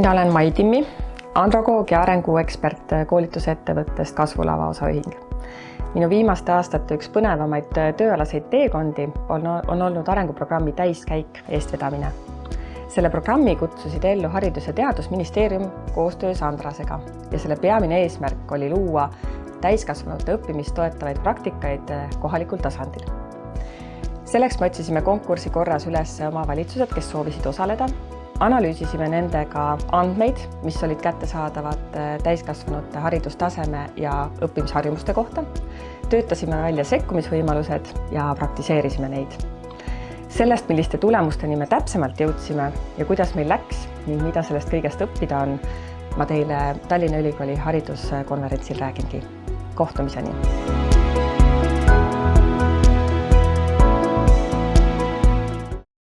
Mina olen Mai Timmi, androgoog ja arenguekspert koolitusettevõttest Kasvulava osaühing. Minu viimaste aastate üks põnevamaid tööalaseid teekondi on olnud arenguprogrammi täiskäik eestvedamine. Selle programmi kutsusid ellu Haridus- ja Teadusministeerium koostöös Andrasega ja selle peamine eesmärk oli luua täiskasvanute õppimist toetavaid praktikaid kohalikul tasandil. Selleks me otsisime konkursi korras üles omavalitsused, kes soovisid osaleda. Analüüsisime nendega andmeid, mis olid kättesaadavad täiskasvanute haridustaseme ja õppimisharjumuste kohta. Töötasime välja sekkumisvõimalused ja praktiseerisime neid. Sellest, milliste tulemusteni me täpsemalt jõudsime ja kuidas meil läks ning mida sellest kõigest õppida on, ma teile Tallinna Ülikooli hariduskonverentsil räägingi. Kohtumiseni!